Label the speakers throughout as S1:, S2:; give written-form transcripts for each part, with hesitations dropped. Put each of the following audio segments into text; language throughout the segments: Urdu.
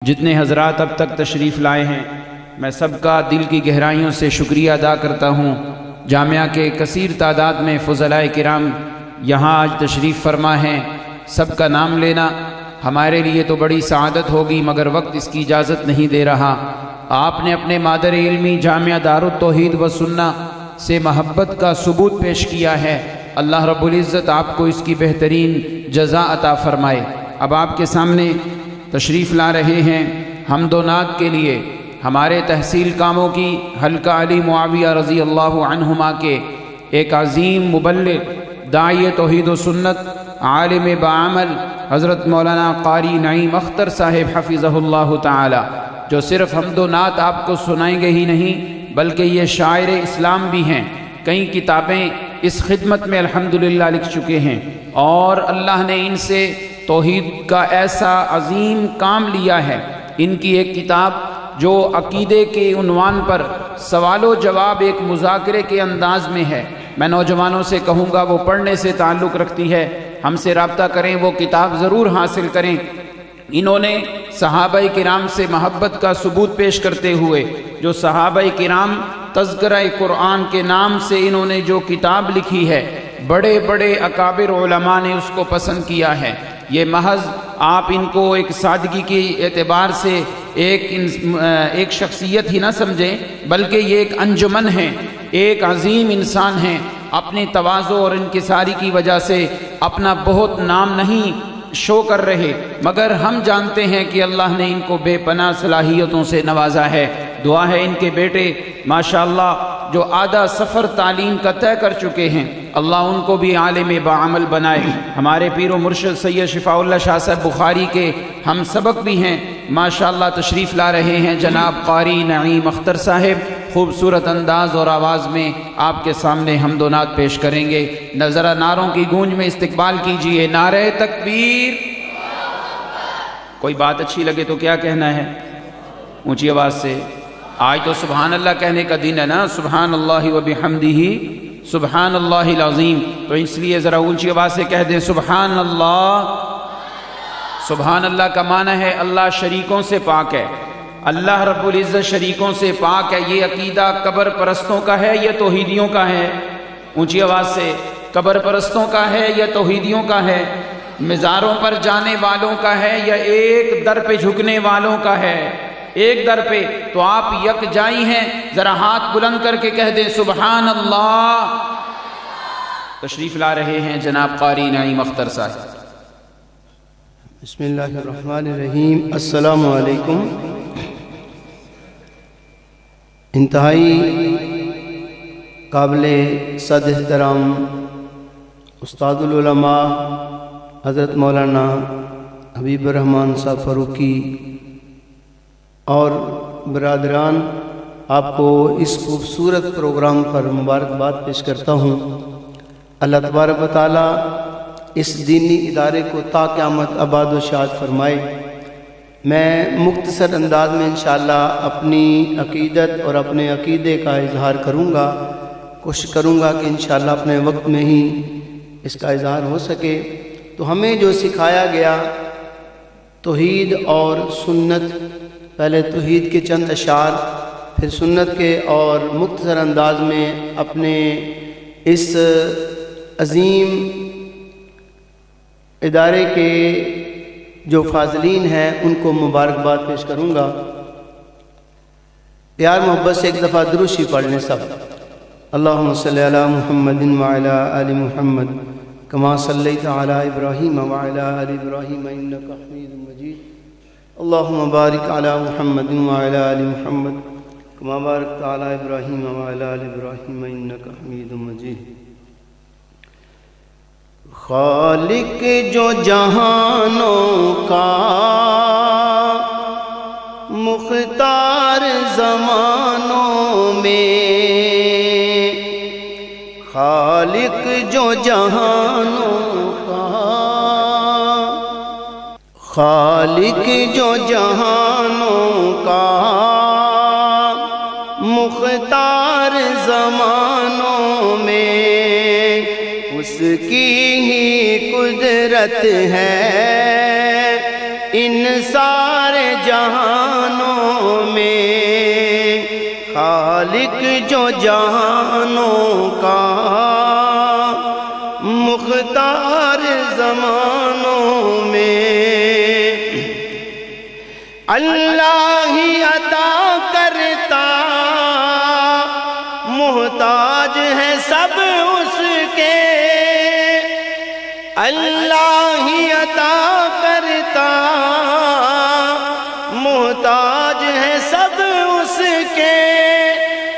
S1: جتنے حضرات اب تک تشریف لائے ہیں میں سب کا دل کی گہرائیوں سے شکریہ ادا کرتا ہوں۔ جامعہ کے کثیر تعداد میں فضلاء کرام یہاں آج تشریف فرما ہیں، سب کا نام لینا ہمارے لیے تو بڑی سعادت ہوگی، مگر وقت اس کی اجازت نہیں دے رہا۔ آپ نے اپنے مادر علمی جامعہ دارالتوحید و سنہ سے محبت کا ثبوت پیش کیا ہے، اللہ رب العزت آپ کو اس کی بہترین جزا عطا فرمائے۔ اب آپ کے سامنے تشریف لا رہے ہیں حمد و نعت کے لیے ہمارے تحصیل کاموں کی حلقہ علی معاویہ رضی اللہ عنہما کے ایک عظیم مبلغ داعی توحید و سنت عالم بعمل حضرت مولانا قاری نعیم اختر صاحب حفظہ اللہ تعالی، جو صرف حمد و نعت آپ کو سنائیں گے ہی نہیں بلکہ یہ شاعر اسلام بھی ہیں، کئی کتابیں اس خدمت میں الحمدللہ لکھ چکے ہیں، اور اللہ نے ان سے توحید کا ایسا عظیم کام لیا ہے۔ ان کی ایک کتاب جو عقیدے کے عنوان پر سوال و جواب ایک مذاکرے کے انداز میں ہے، میں نوجوانوں سے کہوں گا وہ پڑھنے سے تعلق رکھتی ہے، ہم سے رابطہ کریں، وہ کتاب ضرور حاصل کریں۔ انہوں نے صحابہ کرام سے محبت کا ثبوت پیش کرتے ہوئے جو صحابہ کرام تذکرہ قرآن کے نام سے انہوں نے جو کتاب لکھی ہے، بڑے بڑے اکابر علماء نے اس کو پسند کیا ہے۔ یہ محض آپ ان کو ایک سادگی کے اعتبار سے ایک شخصیت ہی نہ سمجھیں، بلکہ یہ ایک انجمن ہے، ایک عظیم انسان ہیں، اپنی تواضع اور انکساری کی وجہ سے اپنا بہت نام نہیں شو کر رہے، مگر ہم جانتے ہیں کہ اللہ نے ان کو بے پناہ صلاحیتوں سے نوازا ہے۔ دعا ہے ان کے بیٹے ماشاءاللہ جو آدھا سفر تعلیم کا طے کر چکے ہیں، اللہ ان کو بھی عالم بعمل بنائے۔ ہمارے پیر و مرشد سید شفاء اللہ شاہ صاحب بخاری کے ہم سبق بھی ہیں، ماشاءاللہ تشریف لا رہے ہیں جناب قاری نعیم اختر صاحب، خوبصورت انداز اور آواز میں آپ کے سامنے حمد و نعت پیش کریں گے۔ ذرا نعروں کی گونج میں استقبال کیجئے، نعرہ تکبیر۔ کوئی بات اچھی لگے تو کیا کہنا ہے؟ اونچی آواز سے۔ آج تو سبحان اللہ کہنے کا دن ہے نا، سبحان اللہ و بحمدہ سبحان اللہ العظیم، تو اس لیے ذرا اونچی آواز سے کہہ دیں سبحان اللہ۔ سبحان اللہ کا معنی ہے اللہ شریکوں سے پاک ہے، اللہ رب العزت شریکوں سے پاک ہے۔ یہ عقیدہ قبر پرستوں کا ہے یا توحیدیوں کا ہے؟ اونچی آواز سے، قبر پرستوں کا ہے یا توحیدیوں کا ہے؟ مزاروں پر جانے والوں کا ہے یا ایک در پہ جھکنے والوں کا ہے؟ ایک در پہ، تو آپ یکجائی ہیں، ذرا ہاتھ بلند کر کے کہہ دیں سبحان اللہ۔ تشریف لا رہے ہیں جناب قاری نعیم اختر صاحب۔
S2: بسم اللہ الرحمن الرحیم۔ السلام علیکم۔ انتہائی قابل صد احترام استاد العلماء حضرت مولانا حبیب الرحمن صاحب فاروقی اور برادران، آپ کو اس خوبصورت پروگرام پر مبارکباد پیش کرتا ہوں۔ اللہ تبارک و تعالیٰ اس دینی ادارے کو تا قیامت آباد و شاد فرمائے۔ میں مختصر انداز میں انشاءاللہ اپنی عقیدت اور اپنے عقیدے کا اظہار کروں گا، کوشش کروں گا کہ انشاءاللہ اپنے وقت میں ہی اس کا اظہار ہو سکے۔ تو ہمیں جو سکھایا گیا توحید اور سنت، پہلے توحید کے چند اشعار، پھر سنت کے، اور مختصر انداز میں اپنے اس عظیم ادارے کے جو فاضلین ہیں ان کو مبارکباد پیش کروں گا۔ پیار محبت سے ایک دفعہ درود شریف پڑھ لیں سب۔ اللہم صلی علی محمد وعلی آل محمد کما صلیت علی ابراہیم وعلی آل ابراہیم انک حمید مجید۔ اللہم بارک علی محمد وعلی آل محمد کما بارکت علی ابراہیم وعلی آل ابراہیم انک حمید مجید۔ خالق جو جہانوں کا مختار زمانوں میں، خالق جو جہانوں کا، خالق جو جہانوں کا مختار زمانوں میں، اس کی ہی قدرت ہے ان سارے جہانوں میں، خالق جو جہانوں کا، مختار زمانوں میں، اللہ ہی عطا کرتا، محتاج ہے سب اس کے، اللہ ہی عطا کرتا، محتاج ہے سب اس کے،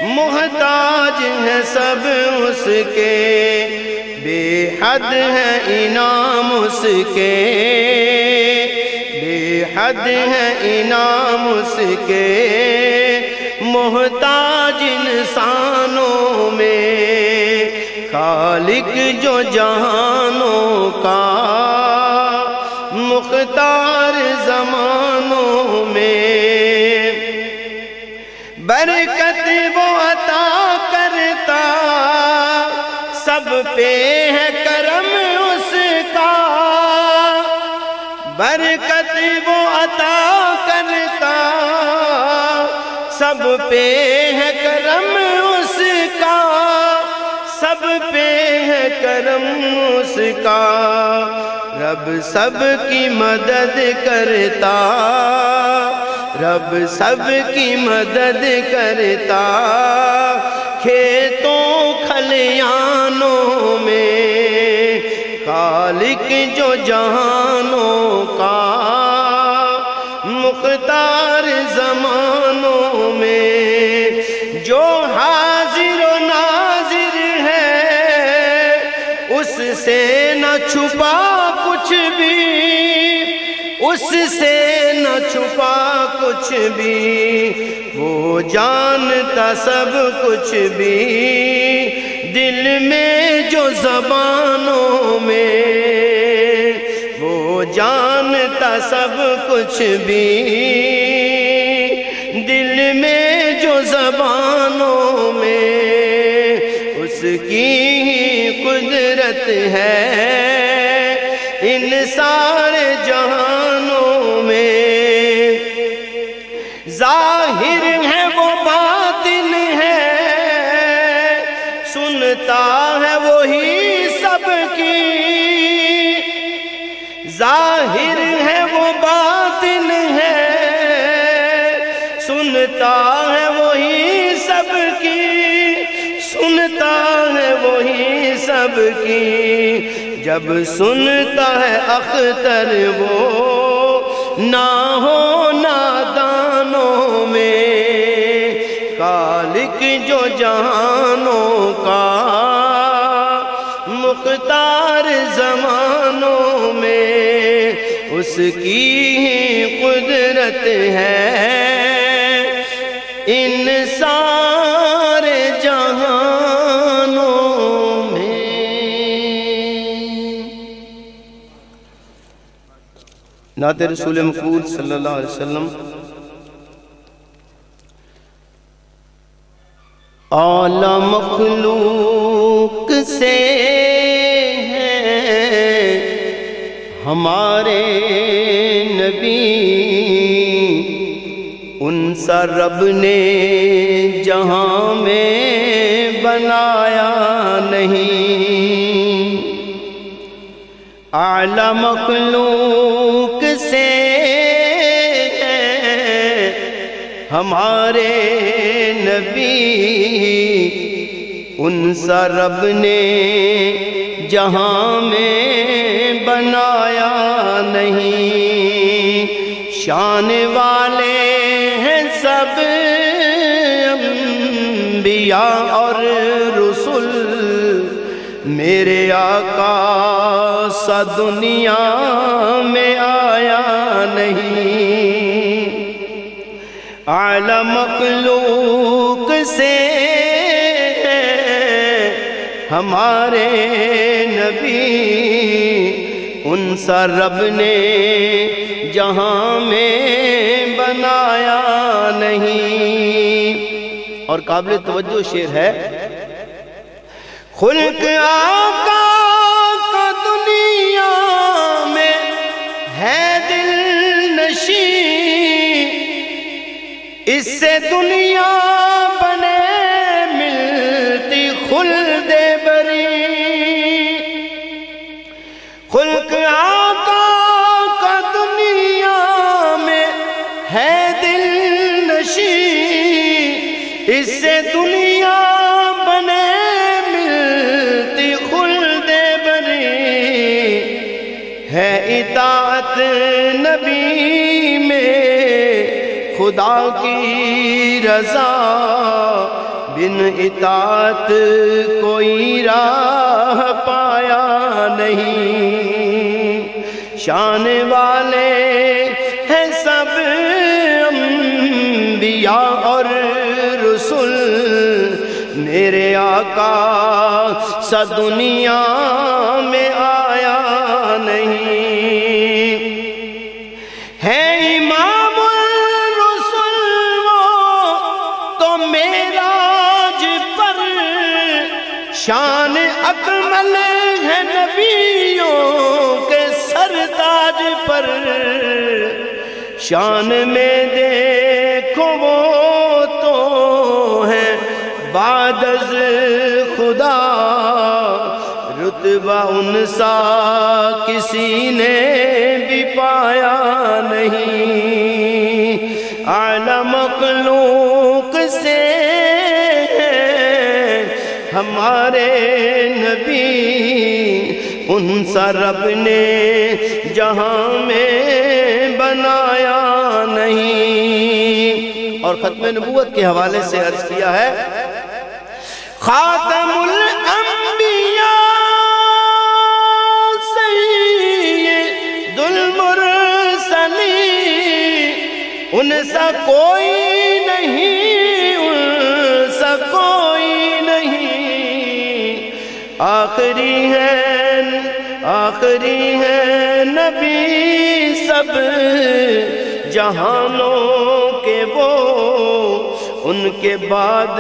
S2: محتاج ہے سب اس کے، بے حد ہے انعام اس کے، بے حد ہے انعام اس کے، محتاج انسانوں میں، خالق جو جہانوں کا، مختار زمانوں میں، برکت وہ عطا کرتا، سب پہ ہے کرم اس کا، برکت وہ عطا کرتا، سب پہ ہے کرم اس کا، سب پہ ہے کرم اس کا، رب سب کی مدد کرتا، رب سب کی مدد کرتا، کھیتوں کھلیانوں میں، خالق جو جہانوں کا، مختار زمانوں میں، جو حاضر و ناظر ہے، اس سے نہ چھپا کچھ بھی، اس سے نہ چھپا کچھ بھی، وہ جانتا سب کچھ بھی، دل میں جو زبانوں میں، وہ جانتا سب کچھ بھی، دل میں جو زبانوں میں، اس کی ہی قدرت ہے ان سارے جہانوں میں، ظاہر ہے وہ باطن ہے، سنتا ہے وہی سب کی، ظاہر ہے وہ باطن ہے، سنتا ہے وہی سب کی، سنتا ہے وہی سب کی، جب سنتا ہے اختر وہ نہ ہو نادانوں میں، خالق جو جہانوں کا، مختار زمانوں میں، اس کی ہی قدرت ہے ان سارے جہانوں میں۔ نعت رسول مقبول صلی اللہ علیہ وسلم۔ اعلیٰ مخلوق سے ہیں ہمارے نبی، ان سا رب نے جہاں میں بنایا نہیں، اعلیٰ مخلوق سے ہیں ہمارے نبی، ان سا رب نے جہاں میں بنایا نہیں، شان والے ہیں سب انبیاء اور رسل، میرے آقا سا دنیا میں آیا نہیں، اعلیٰ مخلوق سے ہمارے نبی، ان سا رب نے جہاں میں بنایا نہیں۔ اور قابل توجہ شعر ہے، خلق آقا کا دنیا میں ہے دل نشین، اس سے دنیا بنے ملتی خلد بری، خلق آقا کا دنیا میں ہے دل نشی، اس سے دنیا بنے ملتی خلد بری، ہے اطاعت نبی میں خدا کی رضا، بن اطاعت کوئی راہ پایا نہیں، شان والے ہیں سب انبیاء اور رسول، میرے آقا سا دنیا میں آیا نہیں، ہے امام الرسل وہ تو معراج پر، شان اکمل ہے نبیوں کے سرتاج پر، شان میں دیکھو وہ تو ہے بعد از خدا، رتبہ ان سا کسی نے بھی پایا نہیں، اعلی مخلوق سے ہمارے نبی، ان سا رب نے جہاں میں بنایا نہیں۔ اور ختم نبوت کے حوالے سے عرض کیا ہے، خاتم الانبیاء سید المرسلین، ان سا کوئی نہیں، ان سا کوئی نہیں، آخری ہے نبی سب جہانوں کے وہ، ان کے بعد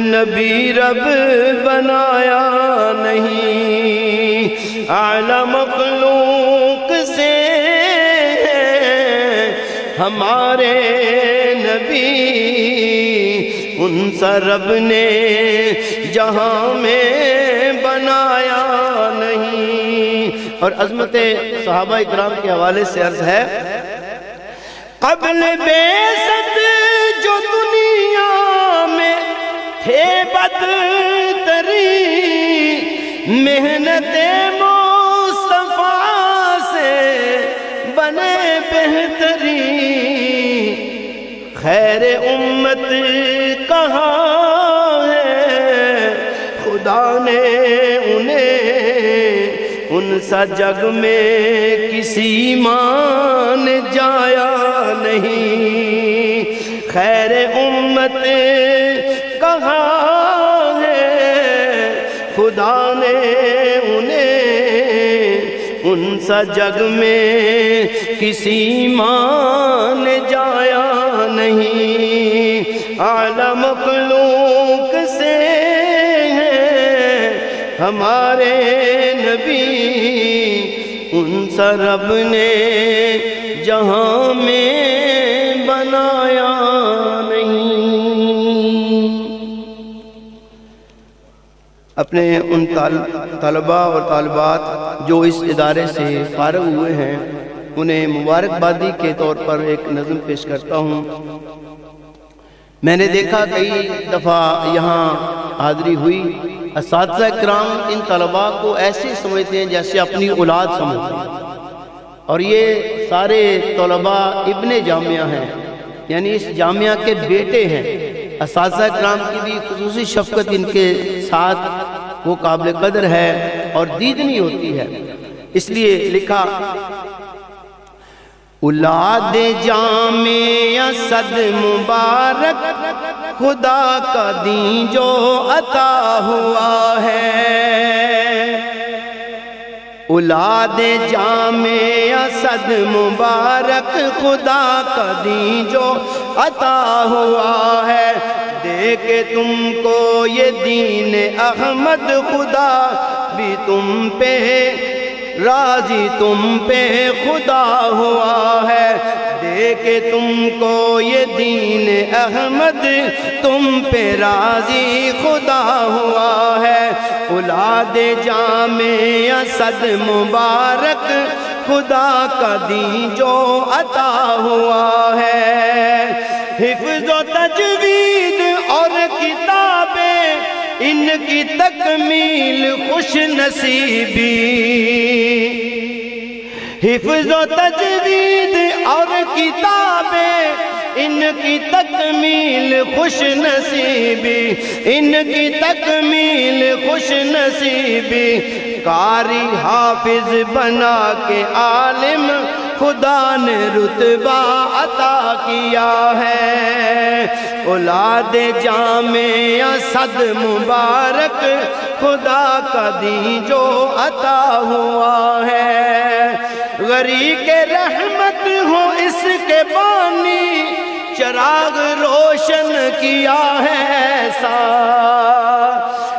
S2: نبی رب بنایا نہیں، اعلی مخلوق سے ہمارے نبی، ان سا رب نے جہاں میں بنایا نہیں۔ اور عظمت صحابہ اکرام کے حوالے سے عرض ہے، قبل بعثت جو دنیا میں تھے بدترین، محنت مصطفیٰ سے بنے بہترین، خیر امت کہاں ہے خدا نے انہیں، ان سا جگ میں کسی مان جایا نہیں، خیر امت کہاں ہے خدا نے انہیں، ان سا جگ میں کسی مان جایا نہیں، اعلی مخلوق سے ہمارے نبی، ان سا رب نے جہاں میں بنایا نہیں۔ اپنے ان طلباء اور طالبات جو اس ادارے سے فارغ ہوئے ہیں، انہیں مبارکبادی کے طور پر ایک نظم پیش کرتا ہوں۔ میں نے دیکھا کئی دفعہ یہاں حاضری ہوئی، اساتذہ کرام ان طلباء کو ایسے سمجھتے ہیں جیسے اپنی اولاد سمجھتے ہیں، اور یہ سارے طلباء ابن جامعہ ہیں، یعنی اس جامعہ کے بیٹے ہیں۔ اساتذہ کرام کی بھی خصوصی شفقت ان کے ساتھ وہ قابل قدر ہے اور دیدنی ہوتی ہے، اس لیے لکھا، اولاد جامع اسد مبارک خدا کا دین جو عطا ہوا ہے، اولاد جامع اسد مبارک خدا کا دین جو عطا ہوا ہے، دے کے تم کو یہ دین احمد خدا بھی تم پہ راضی، تم پہ خدا ہوا ہے، دے دے کے تم کو یہ دین احمد تم پہ راضی خدا ہوا ہے اولاد جامع اسد مبارک خدا کا دین جو عطا ہوا ہے حفظ و تجوید اور کتابیں ان کی تکمیل خوش نصیبی حفظ و تجوید اور کتابیں ان کی تکمیل خوش نصیبی ان کی تکمیل خوش نصیبی قاری حافظ بنا کے عالم خدا نے رتبہ عطا کیا ہے اولاد جامع اسد مبارک خدا کا دین جو عطا ہوا ہے غریق رحمت ہو اس کے بانی چراغ روشن کیا ہے ایسا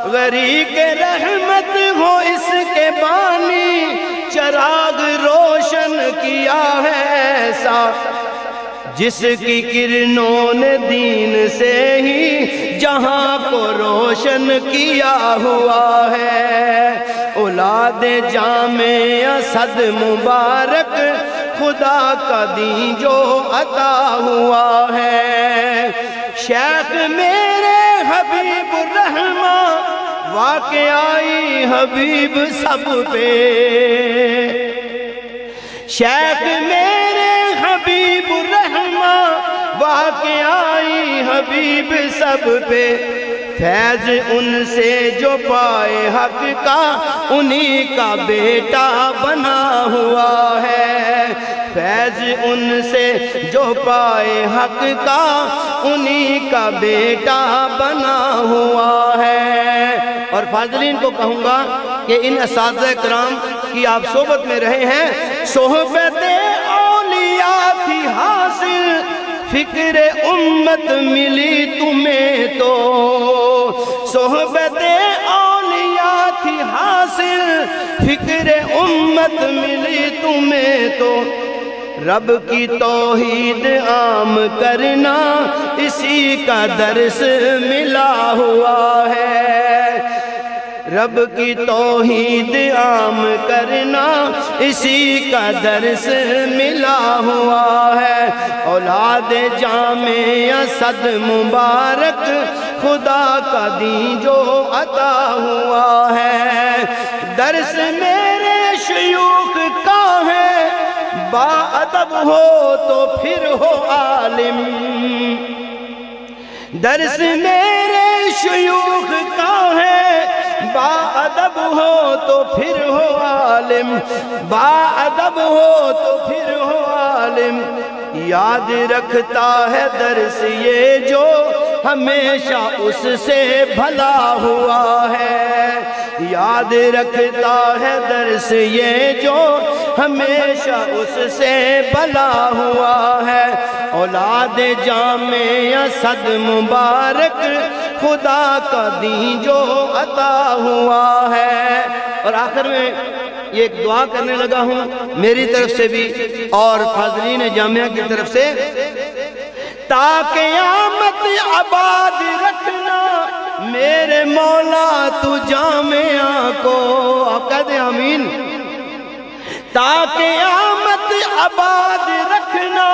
S2: غریق رحمت ہو اس کے بانی چراغ روشن کیا ہے ایسا جس کی کرنوں نے دین سے ہی جہاں کو روشن کیا ہوا ہے اولاد جامع اسد مبارک خدا کا دین جو عطا ہوا ہے شیخ میرے حبیب الرحمن واقعی حبیب سب پہ شیخ میرے حبیب الرحمن واقعی حبیب سب پہ فیض ان سے جو پائے حق کا انہی کا بیٹا بنا ہوا ہے فیض ان سے جو پائے حق کا انہی کا بیٹا بنا ہوا ہے اور فاضلین کو کہوں گا کہ ان اساتذہ کرام کی آپ صحبت میں رہے ہیں صحبت اولیاء تھی حاصل فکر امت ملی تمہیں تو صحبت اولیاء تھی حاصل فکر امت ملی تمہیں تو رب کی توحید عام کرنا اسی کا درس ملا ہوا ہے رب کی توحید عام کرنا اسی کا درس ملا ہوا ہے اولاد جامع اسد مبارک خدا کا دین جو عطا ہوا ہے درس میرے شیوخ کا ہے با ادب ہو تو پھر ہو عالم درس میرے شیوخ کا ہے با ادب ہو تو پھر ہو عالم با ادب ہو تو پھر ہو عالم یاد رکھتا ہے درس یہ جو ہمیشہ اس سے بھلا ہوا ہے یاد رکھتا ہے درس یہ جو ہمیشہ اس سے بھلا ہوا ہے اولاد جامع اسد مبارک خدا کا دین جو عطا ہوا ہے اور آخر میں یہ ایک دعا کرنے لگا ہوں میری طرف سے بھی اور فاضلین جامعہ کی طرف سے تا قیامت آباد رکھنا میرے مولا تو جامعہ کو کہہ دیں آمین تا قیامت آباد رکھنا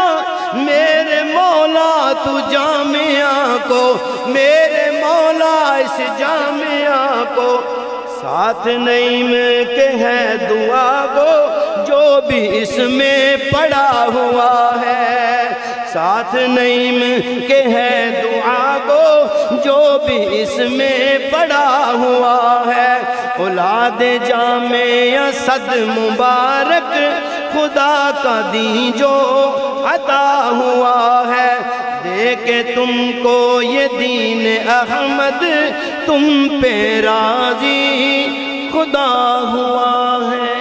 S2: میرے مولا تو جامعہ کو میرے مولا اس جامعہ کو ساتھ نعیم کے ہے دعا گو جو بھی اس میں پڑا ہوا ہے ساتھ نعیم کے ہے دعا گو جو بھی اس میں پڑا ہوا ہے اولاد جامع اسد مبارک خدا کا دین جو عطا ہوا ہے دے کے تم کو یہ دین احمد تم پہ راضی خدا ہوا ہے